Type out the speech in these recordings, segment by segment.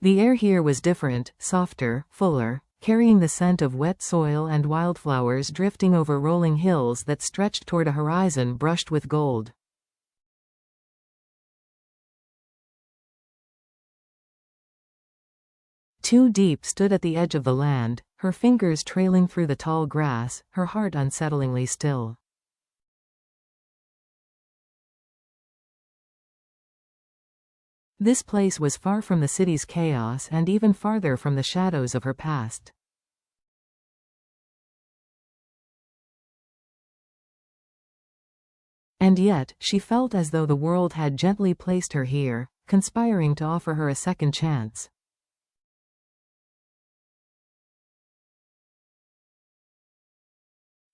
The air here was different, softer, fuller, carrying the scent of wet soil and wildflowers drifting over rolling hills that stretched toward a horizon brushed with gold. Diep stood at the edge of the land, her fingers trailing through the tall grass, her heart unsettlingly still. This place was far from the city's chaos and even farther from the shadows of her past. And yet, she felt as though the world had gently placed her here, conspiring to offer her a second chance.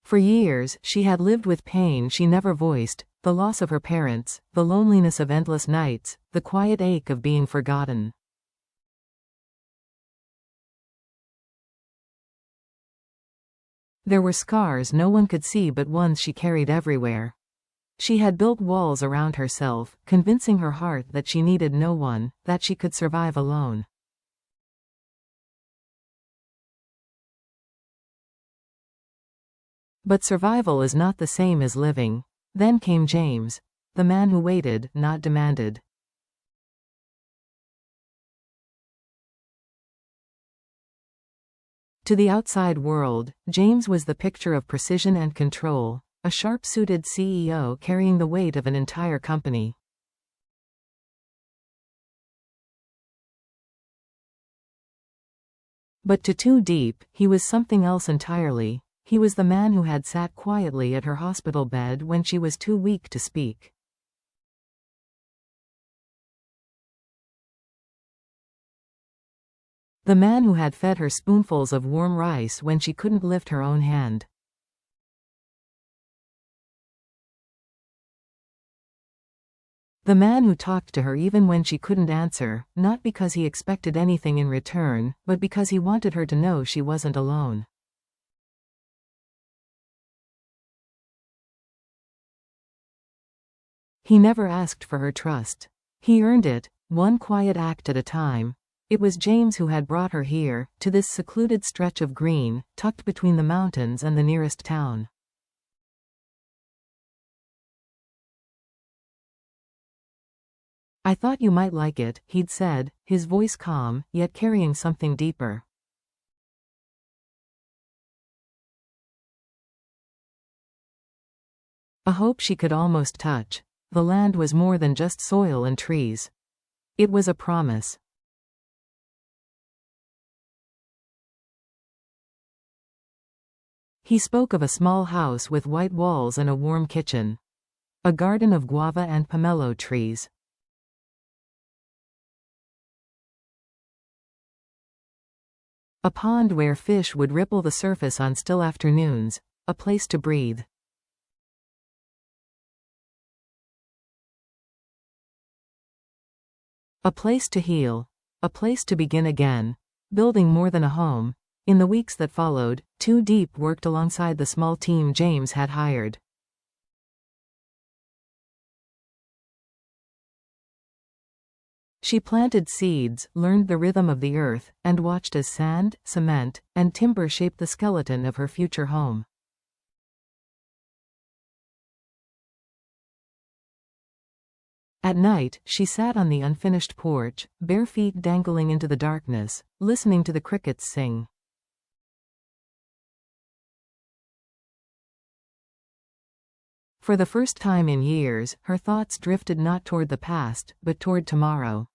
For years, she had lived with pain she never voiced, the loss of her parents, the loneliness of endless nights, the quiet ache of being forgotten. There were scars no one could see but ones she carried everywhere. She had built walls around herself, convincing her heart that she needed no one, that she could survive alone. But survival is not the same as living. Then came James. The man who waited, not demanded. To the outside world, James was the picture of precision and control, a sharp-suited CEO carrying the weight of an entire company. But to Diep, he was something else entirely. He was the man who had sat quietly at her hospital bed when she was too weak to speak. The man who had fed her spoonfuls of warm rice when she couldn't lift her own hand. The man who talked to her even when she couldn't answer, not because he expected anything in return, but because he wanted her to know she wasn't alone. He never asked for her trust. He earned it, one quiet act at a time. It was James who had brought her here, to this secluded stretch of green, tucked between the mountains and the nearest town. "I thought you might like it," he'd said, his voice calm, yet carrying something deeper. A hope she could almost touch. The land was more than just soil and trees. It was a promise. He spoke of a small house with white walls and a warm kitchen. A garden of guava and pomelo trees. A pond where fish would ripple the surface on still afternoons. A place to breathe. A place to heal. A place to begin again. Building more than a home. In the weeks that followed, Diep worked alongside the small team James had hired. She planted seeds, learned the rhythm of the earth, and watched as sand, cement, and timber shaped the skeleton of her future home. At night, she sat on the unfinished porch, bare feet dangling into the darkness, listening to the crickets sing. For the first time in years, her thoughts drifted not toward the past, but toward tomorrow.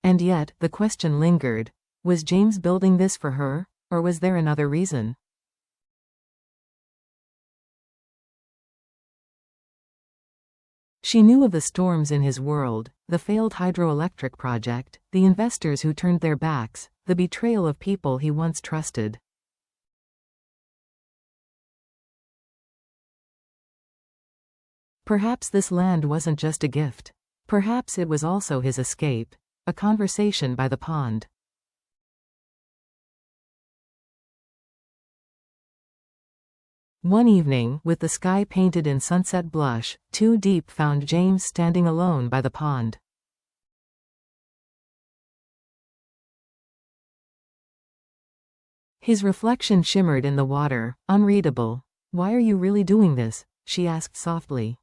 And yet, the question lingered. Was James building this for her, or was there another reason? She knew of the storms in his world, the failed hydroelectric project, the investors who turned their backs, the betrayal of people he once trusted. Perhaps this land wasn't just a gift. Perhaps it was also his escape. A conversation by the pond. One evening, with the sky painted in sunset blush, Diep found James standing alone by the pond. His reflection shimmered in the water, unreadable. "Why are you really doing this?" she asked softly.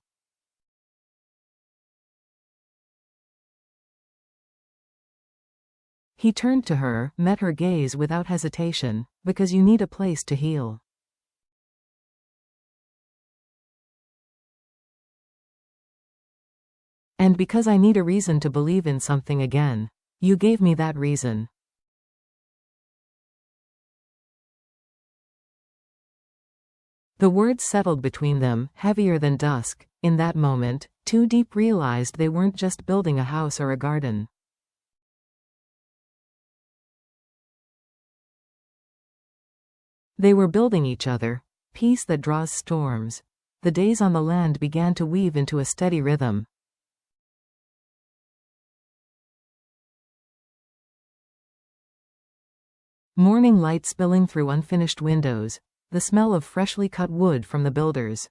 He turned to her, met her gaze without hesitation. "Because you need a place to heal." "And because I need a reason to believe in something again. You gave me that reason." The words settled between them, heavier than dusk. In that moment, Diep realized they weren't just building a house or a garden. They were building each other. Peace that draws storms. The days on the land began to weave into a steady rhythm. Morning light spilling through unfinished windows. The smell of freshly cut wood from the builders.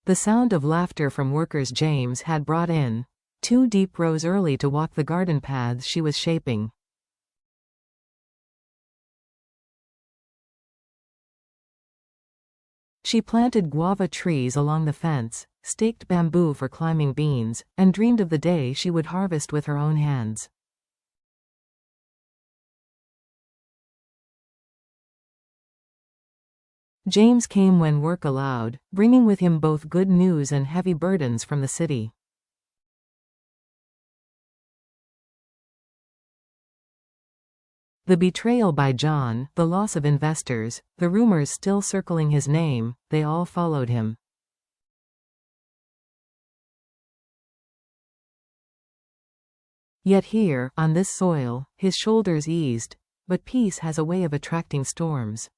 The sound of laughter from workers James had brought in. Diep rose early to walk the garden paths she was shaping. She planted guava trees along the fence, staked bamboo for climbing beans, and dreamed of the day she would harvest with her own hands. James came when work allowed, bringing with him both good news and heavy burdens from the city. The betrayal by John, the loss of investors, the rumors still circling his name, they all followed him. Yet here, on this soil, his shoulders eased. But peace has a way of attracting storms.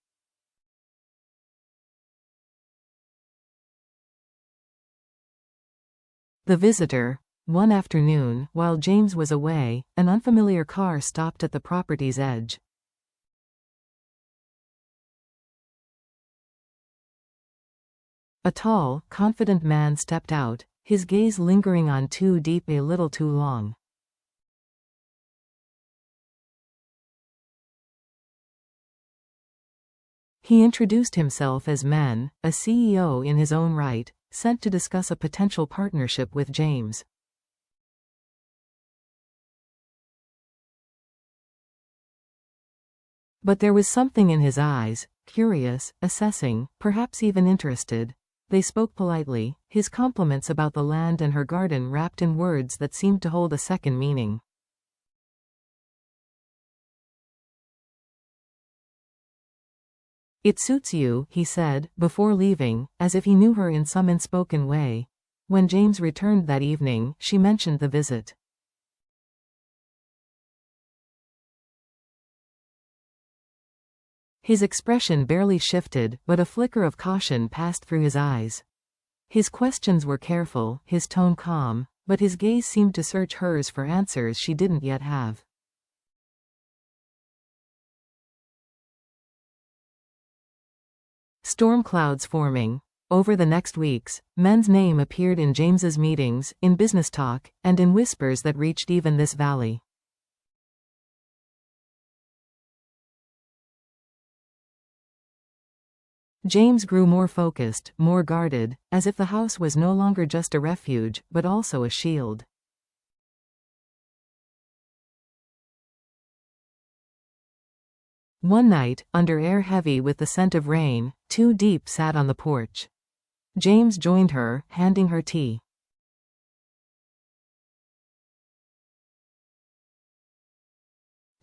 The visitor. One afternoon, while James was away, an unfamiliar car stopped at the property's edge. A tall, confident man stepped out, his gaze lingering on Diep a little too long. He introduced himself as Men, a CEO in his own right, sent to discuss a potential partnership with James. But there was something in his eyes, curious, assessing, perhaps even interested. They spoke politely, his compliments about the land and her garden wrapped in words that seemed to hold a second meaning. "It suits you," he said, before leaving, as if he knew her in some unspoken way. When James returned that evening, she mentioned the visit. His expression barely shifted, but a flicker of caution passed through his eyes. His questions were careful, his tone calm, but his gaze seemed to search hers for answers she didn't yet have. Storm clouds forming. Over the next weeks, Men's name appeared in James's meetings, in business talk, and in whispers that reached even this valley. James grew more focused, more guarded, as if the house was no longer just a refuge, but also a shield. One night, under air heavy with the scent of rain, Diep sat on the porch. James joined her, handing her tea.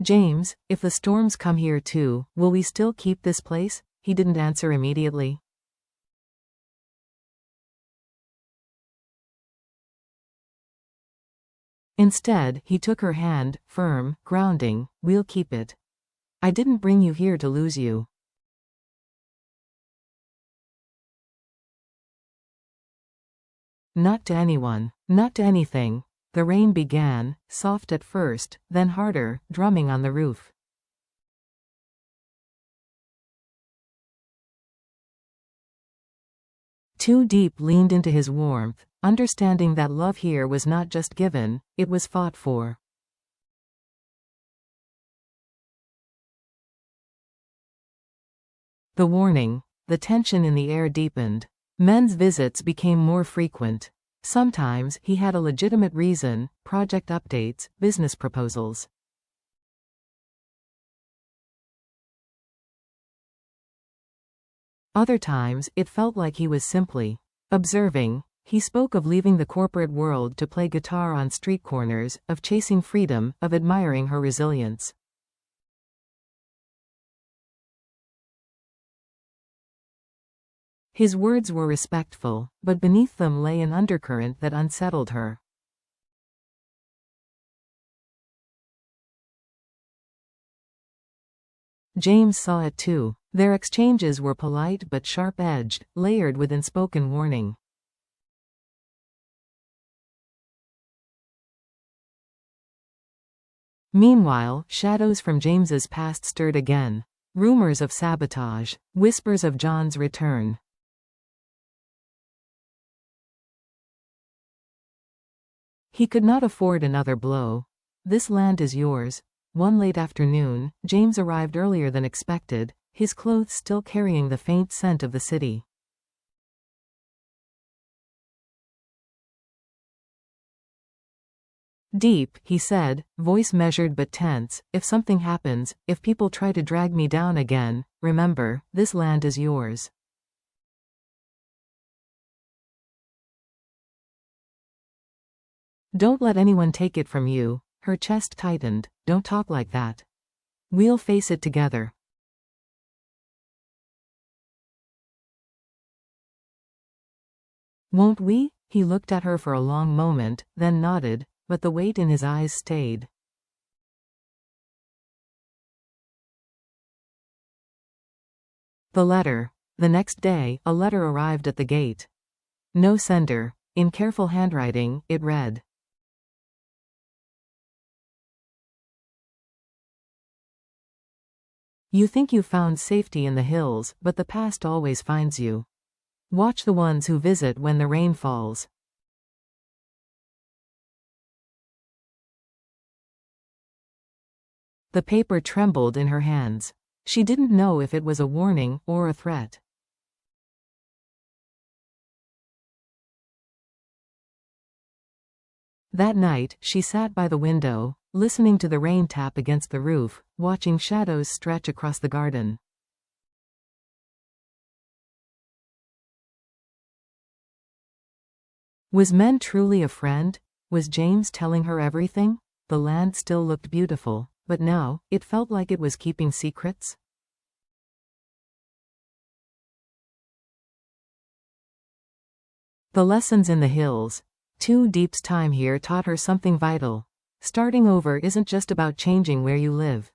"James, if the storms come here too, will we still keep this place?" He didn't answer immediately. Instead, he took her hand, firm, grounding. "We'll keep it. I didn't bring you here to lose you." Not to anyone. Not to anything. The rain began, soft at first, then harder, drumming on the roof. Too Deep leaned into his warmth, understanding that love here was not just given, it was fought for. The warning, the tension in the air deepened. Men's visits became more frequent. Sometimes he had a legitimate reason, project updates, business proposals. Other times, it felt like he was simply observing. He spoke of leaving the corporate world to play guitar on street corners, of chasing freedom, of admiring her resilience. His words were respectful, but beneath them lay an undercurrent that unsettled her. James saw it too. Their exchanges were polite but sharp-edged, layered with unspoken warning. Meanwhile, shadows from James's past stirred again. Rumors of sabotage, whispers of John's return. He could not afford another blow. "This land is yours." One late afternoon, James arrived earlier than expected, his clothes still carrying the faint scent of the city. "Deep," he said, voice measured but tense, "if something happens, if people try to drag me down again, remember, this land is yours." "Don't let anyone take it from you." Her chest tightened. "Don't talk like that. We'll face it together." "Won't we?" He looked at her for a long moment, then nodded, but the weight in his eyes stayed. The letter. The next day, a letter arrived at the gate. No sender. In careful handwriting, it read, "You think you found safety in the hills, but the past always finds you. Watch the ones who visit when the rain falls." The paper trembled in her hands. She didn't know if it was a warning or a threat. That night, she sat by the window, listening to the rain tap against the roof, watching shadows stretch across the garden. Was Men truly a friend? Was James telling her everything? The land still looked beautiful, but now, it felt like it was keeping secrets. The lessons in the hills. Too Deep's time here taught her something vital. Starting over isn't just about changing where you live.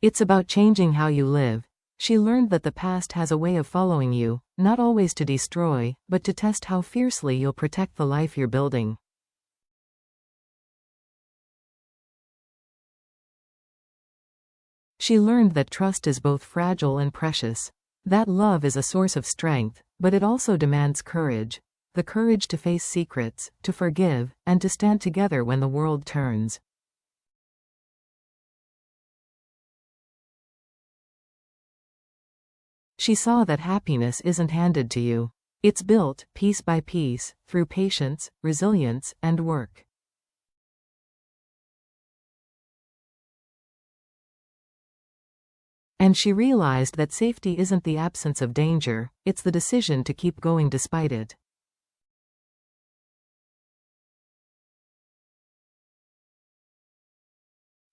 It's about changing how you live. She learned that the past has a way of following you, not always to destroy, but to test how fiercely you'll protect the life you're building. She learned that trust is both fragile and precious. That love is a source of strength, but it also demands courage. The courage to face secrets, to forgive, and to stand together when the world turns. She saw that happiness isn't handed to you. It's built, piece by piece, through patience, resilience, and work. And she realized that safety isn't the absence of danger, it's the decision to keep going despite it.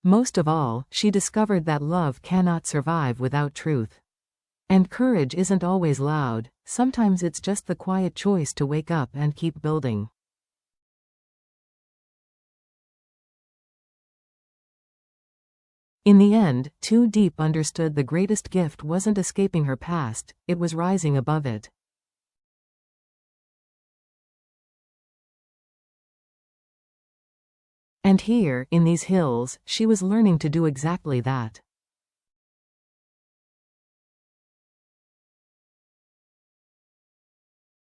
Most of all, she discovered that love cannot survive without truth. And courage isn't always loud, sometimes it's just the quiet choice to wake up and keep building. In the end, Too Deep understood the greatest gift wasn't escaping her past, it was rising above it. And here, in these hills, she was learning to do exactly that.